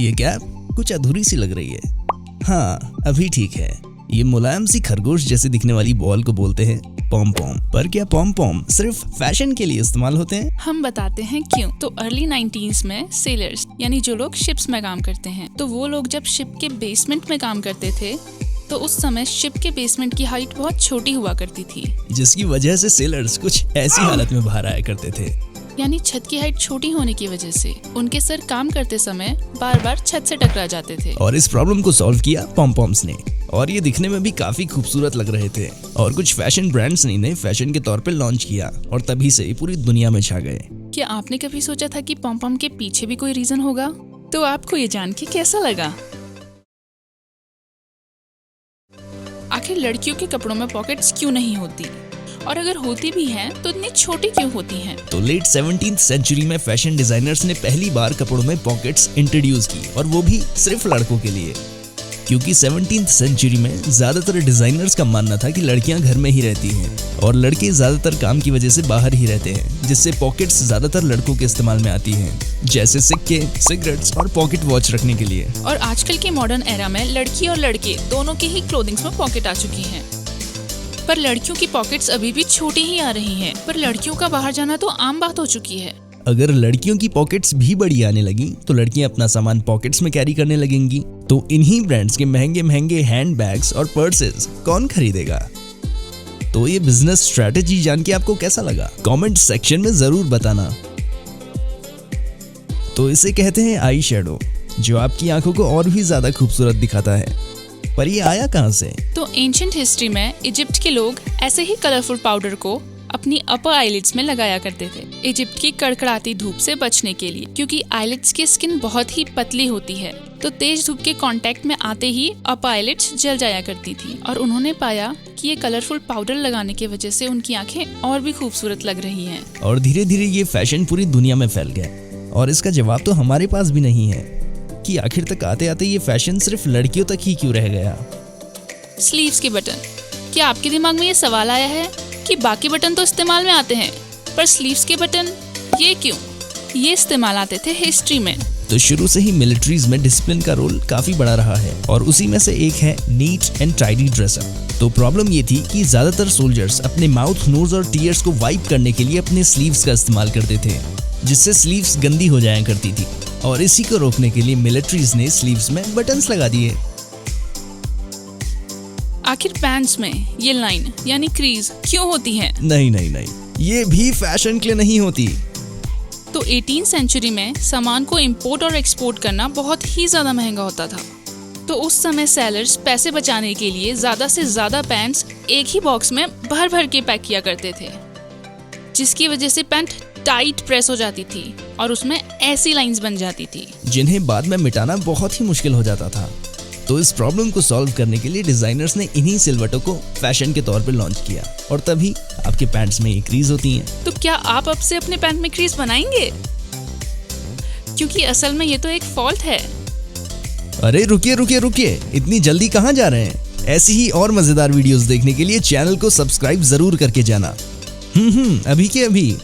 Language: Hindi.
ये कैप कुछ अधूरी सी लग रही है। हाँ, अभी ठीक है। ये मुलायम सी खरगोश जैसे दिखने वाली बॉल को बोलते हैं पॉम पॉम। पर क्या पॉम पॉम सिर्फ फैशन के लिए इस्तेमाल होते हैं? हम बताते हैं क्यों। तो अर्ली 90s में सेलर्स यानी जो लोग शिप्स में काम करते हैं, तो वो लोग जब शिप के बेसमेंट में काम करते थे तो उस समय शिप के बेसमेंट की हाइट बहुत छोटी हुआ करती थी, जिसकी वजह से सेलर्स कुछ ऐसी हालत में बाहर आया करते थे। यानी छत की हाइट छोटी होने की वजह से उनके सर काम करते समय बार बार छत से टकरा जाते थे। और इस प्रॉब्लम को सॉल्व किया पॉम पॉम्स ने, और ये दिखने में भी काफी खूबसूरत लग रहे थे। और कुछ फैशन ब्रांड्स ने इन्हें फैशन के तौर पे लॉन्च किया और तभी से पूरी दुनिया में छा गए। क्या आपने कभी सोचा था कि पॉम पॉम के पीछे भी कोई रीजन होगा? तो आपको ये जान के कैसा लगा? आखिर लड़कियों के कपड़ों में पॉकेट्स क्यों नहीं होती, और अगर होती भी हैं तो इतनी छोटी क्यों होती हैं? तो लेट 17th सेंचुरी में फैशन डिजाइनर्स ने पहली बार कपड़ों में पॉकेट्स इंट्रोड्यूस की, और वो भी सिर्फ लड़कों के लिए। क्योंकि 17th सेंचुरी में ज्यादातर डिजाइनर्स का मानना था कि लड़कियां घर में ही रहती हैं और लड़के ज्यादातर काम की वजह से बाहर ही रहते हैं, जिससे पॉकेट्स ज्यादातर लड़कों के इस्तेमाल में आती हैं, जैसे सिक्के, सिगरेट्स और पॉकेट वॉच रखने के लिए। और आजकल के मॉडर्न एरा में लड़की और लड़के दोनों के ही क्लोथिंग्स में पॉकेट आ चुकी हैं। पर लड़कियों की पॉकेट्स अभी भी छोटी ही आ रही हैं। पर लड़कियों का बाहर जाना तो आम बात हो चुकी है। अगर लड़कियों की पॉकेट्स भी बड़ी आने लगी तो लड़कियां अपना सामान पॉकेट्स में कैरी करने लगेंगी। तो इन्हीं ब्रांड्स के महंगे महंगे हैंड बैग्स और पर्सेस कौन खरीदेगा? तो ये बिजनेस स्ट्रेटेजी जान के आपको कैसा लगा? कमेंट सेक्शन में जरूर बताना। तो इसे कहते हैं आई शेडो, जो आपकी आंखों को और भी ज्यादा खूबसूरत दिखाता है। पर ये आया कहाँ से? तो एंशिएंट हिस्ट्री में इजिप्ट के लोग ऐसे ही कलरफुल पाउडर को अपनी अपर आईलिड्स में लगाया करते थे, इजिप्ट की कड़कड़ाती धूप से बचने के लिए, क्योंकि आईलिड्स की स्किन बहुत ही पतली होती है। तो तेज धूप के कांटेक्ट में आते ही अपर आईलिड्स जल जाया करती थी, और उन्होंने पाया कि ये कलरफुल पाउडर लगाने की वजह से उनकी आंखें और भी खूबसूरत लग रही हैं। और धीरे धीरे ये फैशन पूरी दुनिया में फैल गया। और इसका जवाब तो हमारे पास भी नहीं है कि आखिर तक आते आते ये फैशन सिर्फ लड़कियों तक ही क्यों रह गया। स्लीव्स के बटन। क्या आपके दिमाग में ये सवाल आया है कि बाकी बटन तो इस्तेमाल में आते हैं, पर स्लीव्स के बटन ये क्यों? ये इस्तेमाल आते थे हिस्ट्री में। तो शुरू से ही मिलिट्रीज में डिसिप्लिन का रोल काफी बड़ा रहा है, और उसी में से एक है नीट एंड टाइडी ड्रेसअप। तो प्रॉब्लम ये थी कि ज्यादातर सोल्जर्स अपने माउथ, नोज और टीयर्स को वाइप करने के लिए अपने स्लीव्स का इस्तेमाल करते थे, जिससे स्लीव्स गंदी हो जाया करती थी। और इसी को रोकने के लिए मिलिट्रीज ने स्लीव्स में बटन्स लगा दिए। आखिर पैंट्स में ये लाइन यानी क्रीज क्यों होती है? नहीं, ये भी फैशन के लिए नहीं होती। तो 18th सेंचुरी में सामान को इंपोर्ट और एक्सपोर्ट करना बहुत ही ज्यादा महंगा होता था। तो उस समय सेलर्स पैसे बचाने के लिए ज्यादा से ज्यादा पैंट्स एक ही बॉक्स में भर भर के पैक किया करते थे, जिसकी वजह से पैंट टाइट प्रेस हो जाती थी और उसमें ऐसी लाइंस बन जाती थी जिन्हें बाद में मिटाना बहुत ही मुश्किल हो जाता था। तो इस प्रॉब्लम को सॉल्व करने के लिए डिजाइनर्स ने इन्हीं सिलवटों को फैशन के तौर पर लॉन्च किया, और तभी आपके पैंट्स में ये क्रीज होती हैं। तो क्या आप अब से अपने पैंट में क्रीज बनाएंगे? क्योंकि असल में ये तो एक फॉल्ट है। अरे रुकिए, इतनी जल्दी कहाँ जा रहे हैं? ऐसी ही और मजेदार वीडियोस देखने के लिए चैनल को सब्सक्राइब जरूर करके जाना। अभी के अभी।